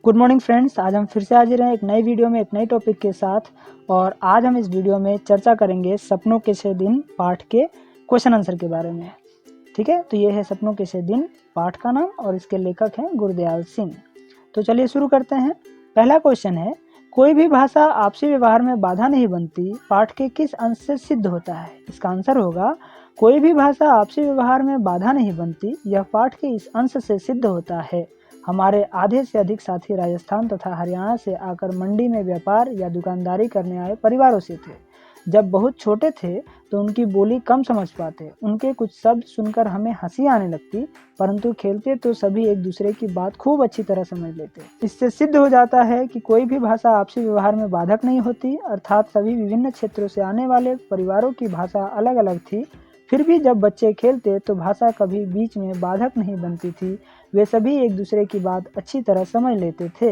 Good morning friends, आज हम फिर से हाजिर हैं एक नई वीडियो में एक नई टॉपिक के साथ। और आज हम इस वीडियो में चर्चा करेंगे सपनों के 6 दिन पाठ के क्वेश्चन आंसर के बारे में। ठीक है, तो ये है सपनों के 6 दिन पाठ का नाम और इसके लेखक हैं गुरदयाल सिंह। तो चलिए शुरू करते हैं। पहला क्वेश्चन है, कोई भी भाषा आपसी व्यवहार में बाधा नहीं बनती, पाठ के किस अंश से सिद्ध होता है? इसका आंसर होगा, कोई भी भाषा आपसी व्यवहार में बाधा नहीं बनती, यह पाठ के इस अंश से सिद्ध होता है। हमारे आधे से अधिक साथी राजस्थान तथा हरियाणा से आकर मंडी में व्यापार या दुकानदारी करने आए परिवारों से थे। जब बहुत छोटे थे तो उनकी बोली कम समझ पाते, उनके कुछ शब्द सुनकर हमें हंसी आने लगती, परंतु खेलते तो सभी एक दूसरे की बात खूब अच्छी तरह समझ लेते। इससे सिद्ध हो जाता है कि कोई भी भाषा आपसी व्यवहार में बाधक नहीं होती, अर्थात सभी विभिन्न क्षेत्रों से आने वाले परिवारों की भाषा अलग अलग थी, फिर भी जब बच्चे खेलते तो भाषा कभी बीच में बाधक नहीं बनती थी, वे सभी एक दूसरे की बात अच्छी तरह समझ लेते थे।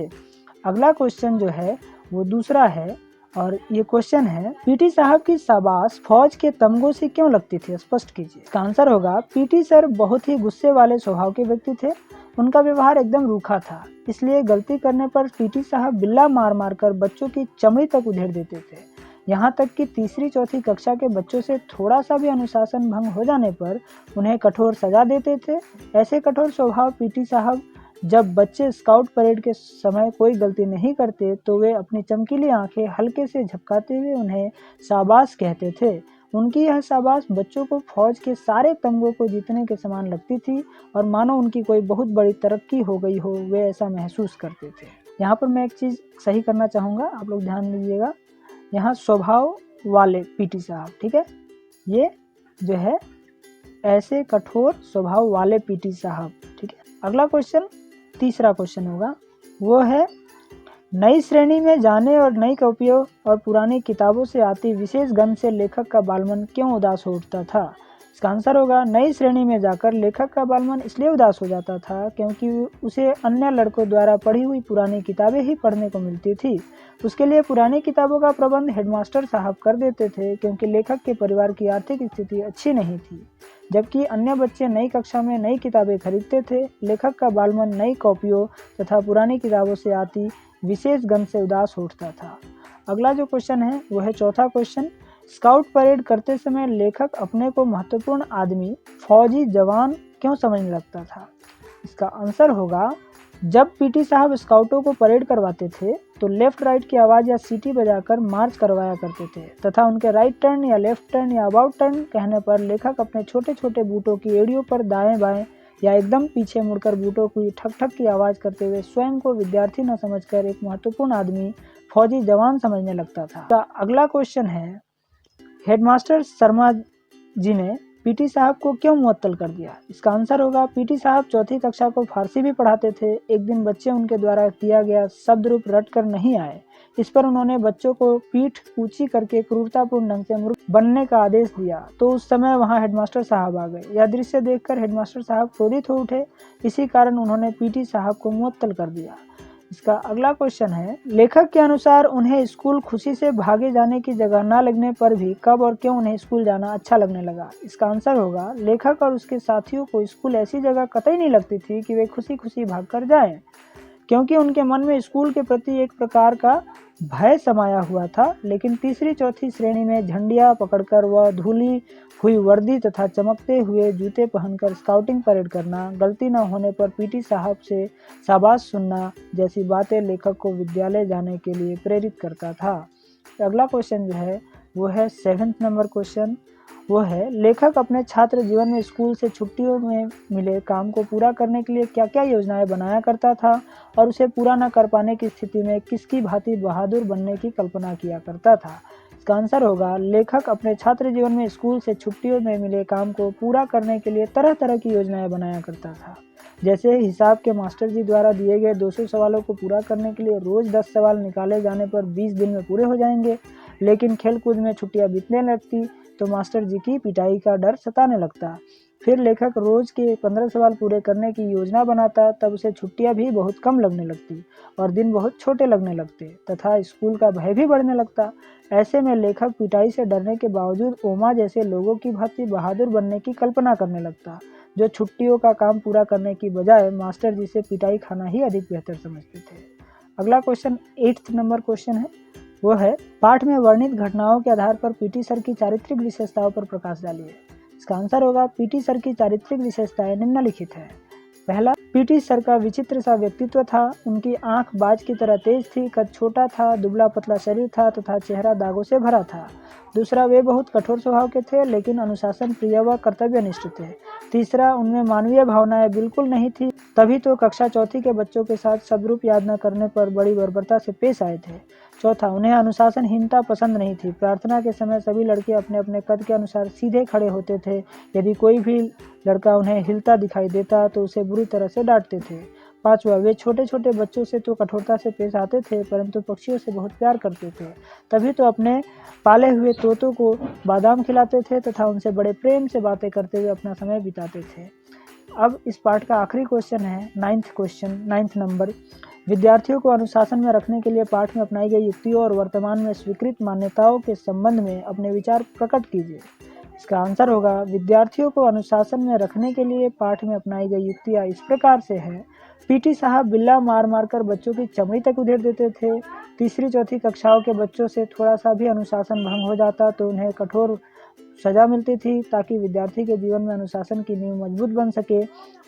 अगला क्वेश्चन जो है वो दूसरा है और ये क्वेश्चन है, पीटी साहब की शाबाश फौज के तमगों से क्यों लगती थी? स्पष्ट कीजिए। इसका आंसर होगा, पीटी सर बहुत ही गुस्से वाले स्वभाव के व्यक्ति थे। उनका व्यवहार एकदम रूखा था, इसलिए गलती करने पर पीटी साहब बिल्ला मार मार कर बच्चों की चमड़ी तक उधेड़ देते थे। यहाँ तक कि तीसरी चौथी कक्षा के बच्चों से थोड़ा सा भी अनुशासन भंग हो जाने पर उन्हें कठोर सजा देते थे। ऐसे कठोर स्वभाव पीटी साहब जब बच्चे स्काउट परेड के समय कोई गलती नहीं करते तो वे अपनी चमकीली आंखें हल्के से झपकाते हुए उन्हें शाबाश कहते थे। उनकी यह शाबाश बच्चों को फौज के सारे तमगों को जीतने के समान लगती थी और मानो उनकी कोई बहुत बड़ी तरक्की हो गई हो, वे ऐसा महसूस करते थे। यहाँ पर मैं एक चीज़ सही करना चाहूँगा, आप लोग ध्यान दीजिएगा। यहाँ स्वभाव वाले पीटी साहब, ठीक है, ये जो है ऐसे कठोर स्वभाव वाले पीटी साहब। ठीक है, अगला क्वेश्चन तीसरा क्वेश्चन होगा, वो है, नई श्रेणी में जाने और नई कॉपियों और पुरानी किताबों से आती विशेष गंध से लेखक का बालमन क्यों उदास हो उठता था? इसका आंसर होगा, नई श्रेणी में जाकर लेखक का बालमन इसलिए उदास हो जाता था क्योंकि उसे अन्य लड़कों द्वारा पढ़ी हुई पुरानी किताबें ही पढ़ने को मिलती थी। उसके लिए पुरानी किताबों का प्रबंध हेडमास्टर साहब कर देते थे क्योंकि लेखक के परिवार की आर्थिक स्थिति अच्छी नहीं थी, जबकि अन्य बच्चे नई कक्षा में नई किताबें खरीदते थे। लेखक का बालमन नई कॉपियों तथा पुरानी किताबों से आती विशेष गंध से उदास हो उठता था। अगला जो क्वेश्चन है वो है चौथा क्वेश्चन, स्काउट परेड करते समय लेखक अपने को महत्वपूर्ण आदमी फौजी जवान क्यों समझने लगता था? इसका आंसर होगा, जब पीटी साहब स्काउटों को परेड करवाते थे तो लेफ्ट राइट की आवाज़ या सीटी बजाकर मार्च करवाया करते थे तथा उनके राइट टर्न या लेफ्ट टर्न या अबाउट टर्न कहने पर लेखक अपने छोटे छोटे बूटों की एड़ियों पर दाएं बाएं या एकदम पीछे मुड़कर बूटों की ठक ठक की आवाज़ करते हुए स्वयं को विद्यार्थी न समझकर एक महत्वपूर्ण आदमी फौजी जवान समझने लगता था। अगला क्वेश्चन है, हेडमास्टर शर्मा जी ने पीटी साहब को क्यों मुअत्तल कर दिया? इसका आंसर होगा, पीटी साहब चौथी कक्षा को फारसी भी पढ़ाते थे। एक दिन बच्चे उनके द्वारा दिया गया शब्द रूप रट कर नहीं आए। इस पर उन्होंने बच्चों को पीठ ऊंची करके क्रूरतापूर्ण ढंग से मूर्ख बनने का आदेश दिया, तो उस समय वहां हेडमास्टर साहब आ गए। यह दृश्य देखकर हेडमास्टर साहब क्रोधित हो उठे, इसी कारण उन्होंने पीटी साहब को मुअत्तल कर दिया। इसका अगला क्वेश्चन है, लेखक के अनुसार उन्हें स्कूल खुशी से भागे जाने की जगह न लगने पर भी कब और क्यों उन्हें स्कूल जाना अच्छा लगने लगा? इसका आंसर होगा, लेखक और उसके साथियों को स्कूल ऐसी जगह कतई नहीं लगती थी कि वे खुशी खुशी भाग कर जाएं, क्योंकि उनके मन में स्कूल के प्रति एक प्रकार का भय समाया हुआ था। लेकिन तीसरी चौथी श्रेणी में झंडियाँ पकड़कर व धूली हुई वर्दी तथा चमकते हुए जूते पहनकर स्काउटिंग परेड करना, गलती न होने पर पीटी साहब से शाबाश सुनना जैसी बातें लेखक को विद्यालय जाने के लिए प्रेरित करता था। अगला क्वेश्चन जो है वो है 7th नंबर क्वेश्चन, वो है, लेखक अपने छात्र जीवन में स्कूल से छुट्टियों में मिले काम को पूरा करने के लिए क्या क्या योजनाएं बनाया करता था और उसे पूरा न कर पाने की स्थिति में किसकी भांति बहादुर बनने की कल्पना किया करता था? इसका आंसर होगा, लेखक अपने छात्र जीवन में स्कूल से छुट्टियों में मिले काम को पूरा करने के लिए तरह तरह की योजनाएं बनाया करता था। जैसे हिसाब के मास्टर जी द्वारा दिए गए 200 सवालों को पूरा करने के लिए रोज 10 सवाल निकाले जाने पर 20 दिन में पूरे हो जाएंगे, लेकिन खेल कूद में छुट्टियां बीतने लगती तो मास्टर जी की पिटाई का डर सताने लगता। फिर लेखक रोज के 15 सवाल पूरे करने की योजना बनाता, तब उसे छुट्टियां भी बहुत कम लगने लगती और दिन बहुत छोटे लगने लगते तथा स्कूल का भय भी बढ़ने लगता। ऐसे में लेखक पिटाई से डरने के बावजूद ओमा जैसे लोगों की भांति बहादुर बनने की कल्पना करने लगता, जो छुट्टियों का काम पूरा करने की बजाय मास्टर जी से पिटाई खाना ही अधिक बेहतर समझते थे। अगला क्वेश्चन 8th नंबर क्वेश्चन है, वो है पाठ में वर्णित घटनाओं के आधार पर पीटी सर की चारित्रिक विशेषताओं पर प्रकाश डालिए। इसका आंसर होगा पीटी सर की चारित्रिक विशेषताएं निम्नलिखित है। पहला, पीटी सर का विचित्र सा व्यक्तित्व था। उनकी आंख बाज की तरह तेज थी, कद छोटा था, दुबला पतला शरीर था तथा चेहरा दागों से भरा था। दूसरा, वे बहुत कठोर स्वभाव के थे लेकिन अनुशासन प्रिय व कर्तव्यनिष्ठ थे। तीसरा, उनमें मानवीय भावनाएं बिल्कुल नहीं थी, तभी तो कक्षा चौथी के बच्चों के साथ शब्दरूप याद न करने पर बड़ी बर्बरता से पेश आए थे। चौथा, उन्हें अनुशासनहीनता पसंद नहीं थी। प्रार्थना के समय सभी लड़के अपने अपने कद के अनुसार सीधे खड़े होते थे। यदि कोई भी लड़का उन्हें हिलता दिखाई देता तो उसे बुरी तरह से डांटते थे। पांचवा, वे छोटे छोटे बच्चों से तो कठोरता से पेश आते थे परंतु पक्षियों से बहुत प्यार करते थे, तभी तो अपने पाले हुए तोतों को बादाम खिलाते थे तथा उनसे बड़े प्रेम से बातें करते हुए अपना समय बिताते थे। अब इस पार्ट का आखिरी क्वेश्चन है 9th नंबर। विद्यार्थियों को अनुशासन में रखने के लिए पाठ में अपनाई गई युक्तियों और वर्तमान में स्वीकृत मान्यताओं के संबंध में अपने विचार प्रकट कीजिए। इसका आंसर होगा विद्यार्थियों को अनुशासन में रखने के लिए पाठ में अपनाई गई युक्तियाँ इस प्रकार से है। पीटी साहब बिल्ला मार मार कर बच्चों की चमड़ी तक उधेड़ देते थे। तीसरी चौथी कक्षाओं के बच्चों से थोड़ा सा भी अनुशासन भंग हो जाता तो उन्हें कठोर सजा मिलती थी ताकि विद्यार्थी के जीवन में अनुशासन की नींव मजबूत बन सके।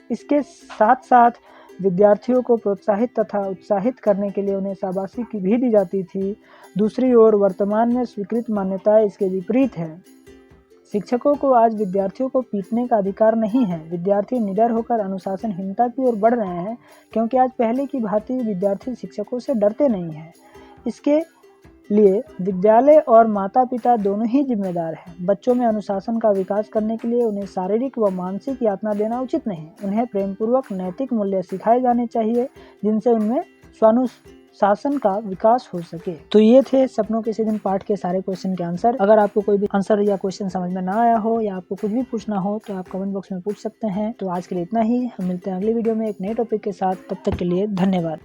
इसके साथ साथ विद्यार्थियों को प्रोत्साहित तथा उत्साहित करने के लिए उन्हें शाबाशी की भी दी जाती थी। दूसरी ओर वर्तमान में स्वीकृत मान्यताएं इसके विपरीत है। शिक्षकों को आज विद्यार्थियों को पीटने का अधिकार नहीं है। विद्यार्थी निडर होकर अनुशासनहीनता की ओर बढ़ रहे हैं क्योंकि आज पहले की भांति विद्यार्थी शिक्षकों से डरते नहीं हैं। इसके लिए विद्यालय और माता पिता दोनों ही जिम्मेदार हैं। बच्चों में अनुशासन का विकास करने के लिए उन्हें शारीरिक व मानसिक यातना देना उचित नहीं। उन्हें प्रेमपूर्वक नैतिक मूल्य सिखाए जाने चाहिए जिनसे उनमें स्वानुशासन का विकास हो सके। तो ये थे सपनों के दिन पाठ के सारे क्वेश्चन के आंसर। अगर आपको कोई भी आंसर या क्वेश्चन समझ में ना आया हो या आपको कुछ भी पूछना हो तो आप कमेंट बॉक्स में पूछ सकते हैं। तो आज के लिए इतना ही, हम मिलते हैं अगली वीडियो में एक नए टॉपिक के साथ। तब तक के लिए धन्यवाद।